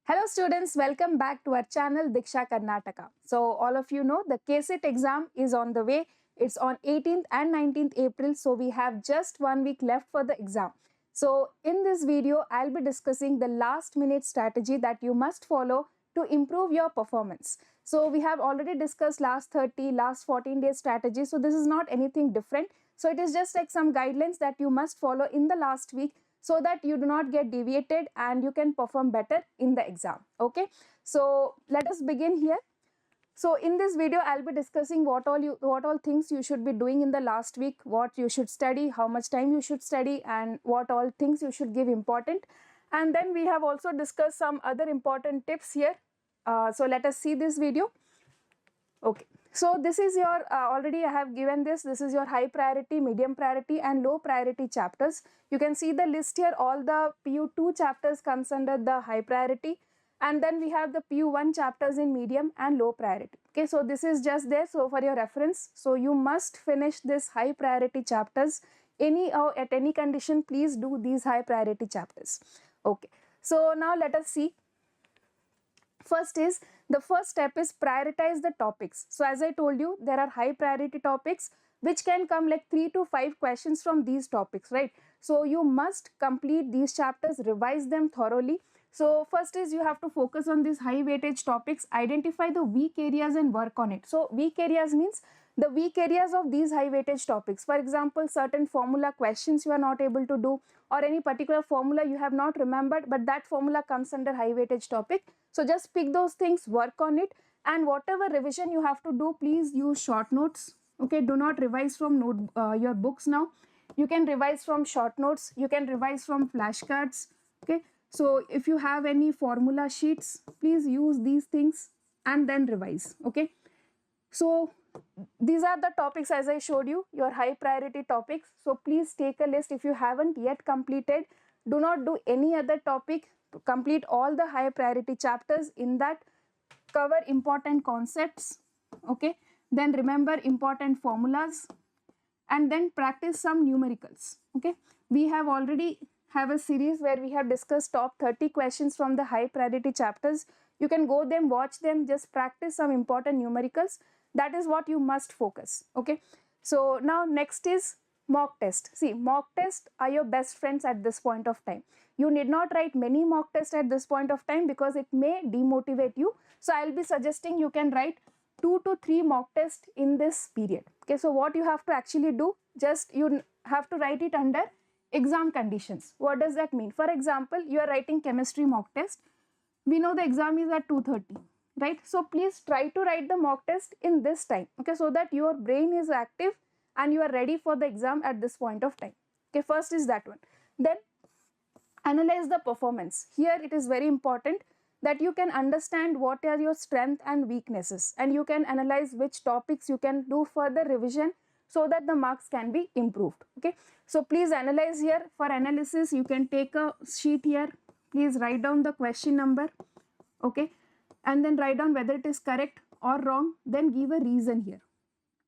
Hello students, welcome back to our channel Diksha Karnataka. So all of you know the KCET exam is on the way. It's on 18th and 19th April. So we have just 1 week left for the exam. So in this video, I'll be discussing the last minute strategy that you must follow to improve your performance. So we have already discussed last 30, last 14 days strategy. So this is not anything different. So it is just like some guidelines that you must follow in the last week so that you do not get deviated and you can perform better in the exam. Okay, so let us begin here. So in this video, I'll be discussing what all things you should be doing in the last week, what you should study, how much time you should study, and what all things you should give important. And then we have also discussed some other important tips here. So let us see this video. Okay, so this is your already I have given this is your high priority, medium priority and low priority chapters. You can see the list here. All the PU2 chapters comes under the high priority, and then we have the PU1 chapters in medium and low priority. Okay, so this is just there, so for your reference. So you must finish this high priority chapters at any condition. Please do these high priority chapters. Okay, so now let us see. The first step is prioritize the topics. So as I told you, there are high priority topics which can come like 3 to 5 questions from these topics, right? So you must complete these chapters, revise them thoroughly. So first is you have to focus on these high weightage topics, identify the weak areas and work on it. So weak areas means the weak areas of these high weightage topics. For example, certain formula questions you are not able to do, or any particular formula you have not remembered, but that formula comes under high weightage topic. So just pick those things, work on it, and whatever revision you have to do, please use short notes. Okay, do not revise from your books now. You can revise from short notes, you can revise from flashcards. Okay, so if you have any formula sheets, please use these things and then revise. Okay, so these are the topics as I showed you, your high priority topics. So please take a list. If you haven't yet completed, do not do any other topic. Complete all the high priority chapters. In that, cover important concepts. Okay, then remember important formulas, and then practice some numericals. Okay, we have already have a series where we have discussed top 30 questions from the high priority chapters. You can go them, watch them, just practice some important numericals. That is what you must focus. Okay, so now next is mock test. See, mock tests are your best friends at this point of time. You need not write many mock tests at this point of time because it may demotivate you. So I'll be suggesting you can write 2 to 3 mock tests in this period. Okay, so what you have to actually do, just you have to write it under exam conditions. What does that mean? For example, you are writing chemistry mock test. We know the exam is at 2:30, right? So please try to write the mock test in this time. Okay, so that your brain is active and you are ready for the exam at this point of time. Okay, first is that one. Then analyze the performance. Here it is very important that you can understand what are your strengths and weaknesses, and you can analyze which topics you can do further revision so that the marks can be improved. Okay, so please analyze here. For analysis, you can take a sheet here. Please write down the question number. Okay, and then write down whether it is correct or wrong, then give a reason here.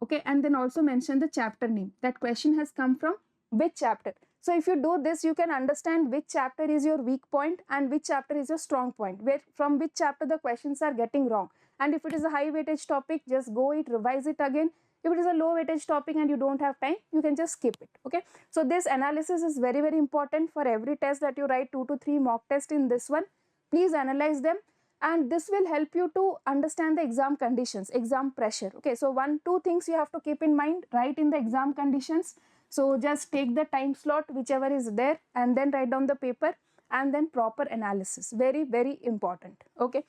Okay, and then also mention the chapter name. That question has come from which chapter. So if you do this, you can understand which chapter is your weak point and which chapter is your strong point, where from which chapter the questions are getting wrong. And if it is a high weightage topic, just go it, revise it again. If it is a low weightage topic and you don't have time, you can just skip it. Okay, so this analysis is very, very important for every test that you write. 2 to 3 mock tests in this one. Please analyze them, and this will help you to understand the exam conditions, exam pressure. Okay, so 2 things you have to keep in mind, write in the exam conditions. So just take the time slot, whichever is there, and then write down the paper, and then proper analysis. Very, very important. Okay,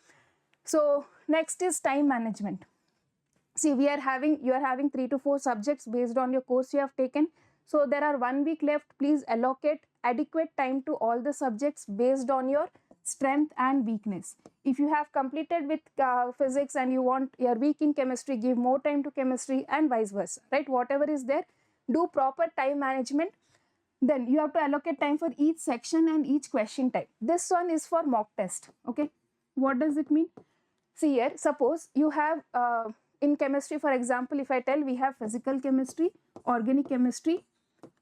so next is time management. See, you are having 3 to 4 subjects based on your course you have taken. So there are 1 week left. Please allocate adequate time to all the subjects based on your strength and weakness. If you have completed with physics and you're weak in chemistry, give more time to chemistry, and vice versa, right? Whatever is there, do proper time management. Then you have to allocate time for each section and each question type. This one is for mock test. Okay, what does it mean? See here, suppose you have in chemistry, for example, if I tell we have physical chemistry, organic chemistry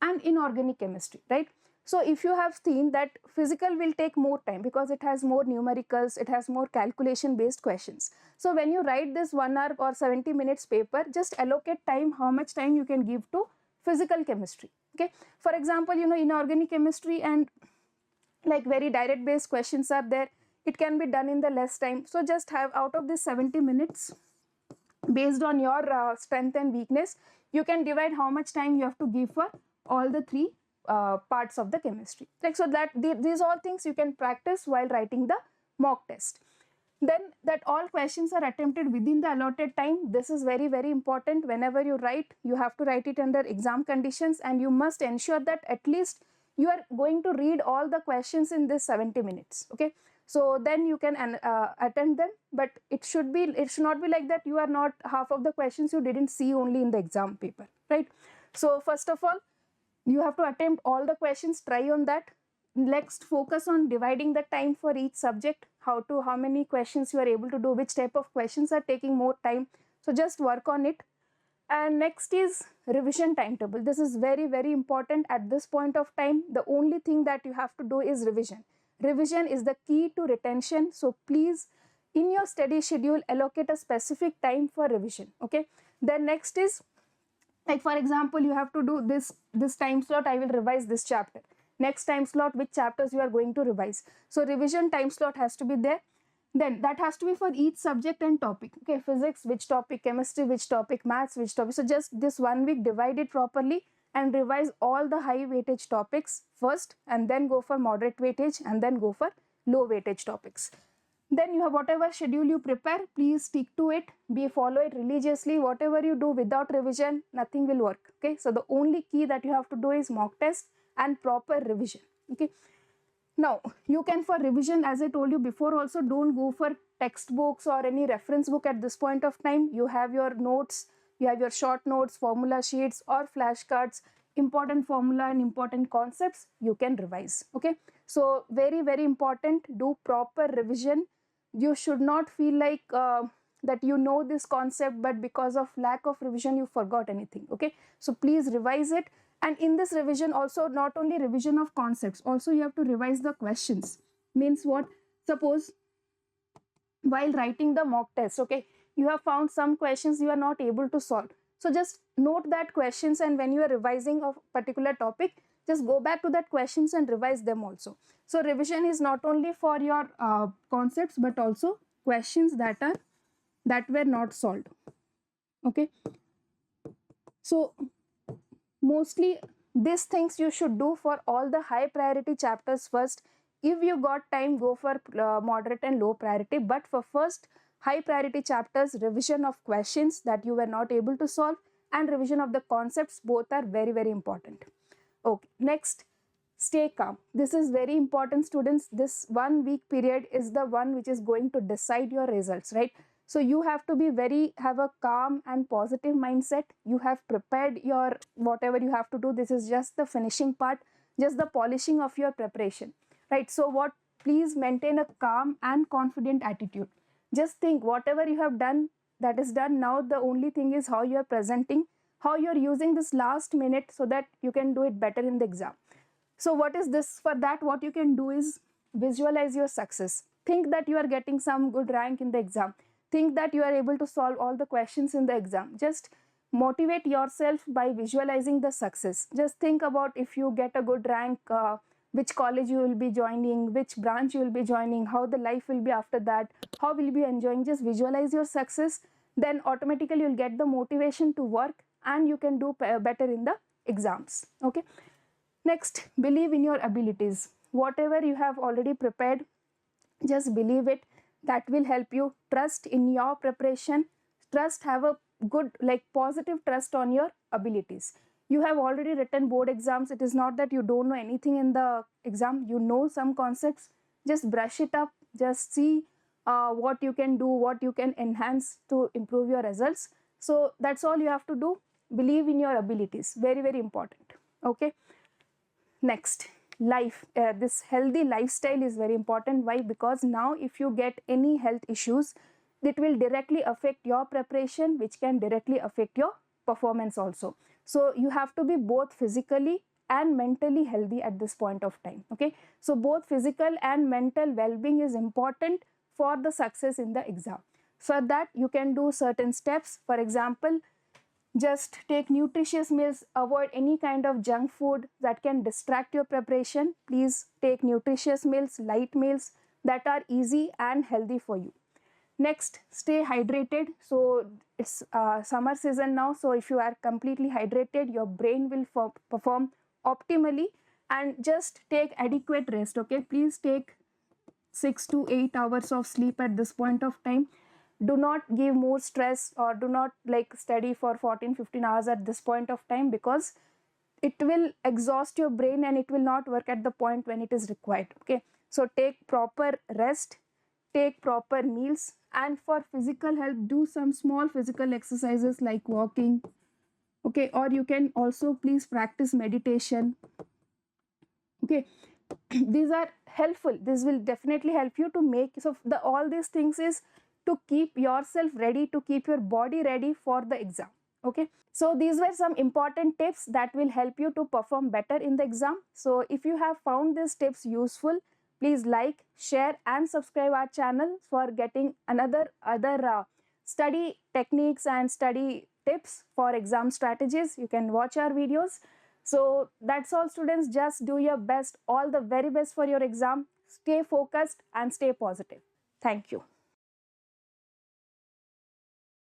and inorganic chemistry, right? So if you have seen that physical will take more time because it has more numericals, it has more calculation based questions. So when you write this 1 hour or 70 minutes paper, just allocate time, how much time you can give to physical chemistry. Okay. For example, inorganic chemistry and like very direct based questions are there. It can be done in the less time. So just have out of this 70 minutes, based on your strength and weakness, you can divide how much time you have to give for all the three parts of the chemistry. Like, so that these all things you can practice while writing the mock test. Then that all questions are attempted within the allotted time. This is very, very important. Whenever you write, you have to write it under exam conditions, and you must ensure that at least you are going to read all the questions in this 70 minutes. Okay. So then you can attempt them, but it should not be like that you are not, half of the questions you didn't see only in the exam paper, right? So first of all, you have to attempt all the questions, try on that. Next, focus on dividing the time for each subject, how many questions you are able to do, which type of questions are taking more time. So just work on it. And next is revision timetable. This is very, very important at this point of time. The only thing that you have to do is revision. Revision is the key to retention. So please, in your study schedule, allocate a specific time for revision. Okay. Then next is, like for example, you have to do this time slot, I will revise this chapter. Next time slot, which chapters you are going to revise. So revision time slot has to be there. Then that has to be for each subject and topic. Okay, physics, which topic, chemistry, which topic, maths, which topic. So just this 1 week, divide it properly and revise all the high weightage topics first, and then go for moderate weightage, and then go for low weightage topics. Then you have whatever schedule you prepare, please stick to it, follow it religiously. Whatever you do without revision, nothing will work. Okay, so the only key that you have to do is mock test and proper revision. Okay. Now, you can, for revision, as I told you before also, don't go for textbooks or any reference book at this point of time. You have your notes, you have your short notes, formula sheets or flashcards, important formula and important concepts you can revise. Okay. So, very, very important, do proper revision. You should not feel like that you know this concept, but because of lack of revision, you forgot anything. Okay. So, please revise it. And in this revision also, not only revision of concepts, also you have to revise the questions. Means what? Suppose while writing the mock test, okay, you have found some questions you are not able to solve. So just note that questions, and when you are revising a particular topic, just go back to that questions and revise them also. So revision is not only for your concepts, but also questions that were not solved. Okay. So mostly these things you should do for all the high priority chapters first. If you got time, go for moderate and low priority, but for first high priority chapters, revision of questions that you were not able to solve and revision of the concepts, both are very, very important. Okay, next, stay calm. This is very important, students. This 1 week period is the one which is going to decide your results, right? So you have to have a calm and positive mindset. You have prepared your whatever you have to do. This is just the finishing part, just the polishing of your preparation, right? So please maintain a calm and confident attitude. Just think whatever you have done, that is done. Now the only thing is how you are presenting, how you are using this last minute so that you can do it better in the exam. So what is this? For that, what you can do is visualize your success. Think that you are getting some good rank in the exam. Think that you are able to solve all the questions in the exam. Just motivate yourself by visualizing the success. Just think about if you get a good rank, which college you will be joining, which branch you will be joining, how the life will be after that, how will you be enjoying. Just visualize your success. Then automatically you'll get the motivation to work and you can do better in the exams. Okay. Next, believe in your abilities. Whatever you have already prepared, just believe it. That will help you. Trust in your preparation. Have a good, positive trust on your abilities. You have already written board exams. It is not that you don't know anything in the exam. You know some concepts. Just brush it up. Just see what you can do, what you can enhance to improve your results. So that's all you have to do. Believe in your abilities. Very, very important. Okay. Next, this healthy lifestyle is very important. Why? Because now if you get any health issues, it will directly affect your preparation, which can directly affect your performance also. So you have to be both physically and mentally healthy at this point of time. Okay, so both physical and mental well-being is important for the success in the exam. For that, you can do certain steps. For example, just take nutritious meals, avoid any kind of junk food that can distract your preparation. Please take nutritious meals, light meals that are easy and healthy for you. Next, stay hydrated. So it's summer season now, so if you are completely hydrated, your brain will perform optimally. And just take adequate rest. Okay, please take 6 to 8 hours of sleep at this point of time. Do not give more stress, or do not like study for 14-15 hours at this point of time, because it will exhaust your brain and it will not work at the point when it is required. Okay, so take proper rest, take proper meals, and for physical health, do some small physical exercises like walking. Okay, or you can also please practice meditation. Okay, these are helpful. This will definitely help you to make, so the all these things is to keep yourself ready, to keep your body ready for the exam. Okay, so these were some important tips that will help you to perform better in the exam. So if you have found these tips useful, please like, share and subscribe our channel for getting other study techniques and study tips for exam strategies. You can watch our videos. So that's all, students. Just do your best. All the very best for your exam. Stay focused and stay positive. Thank you.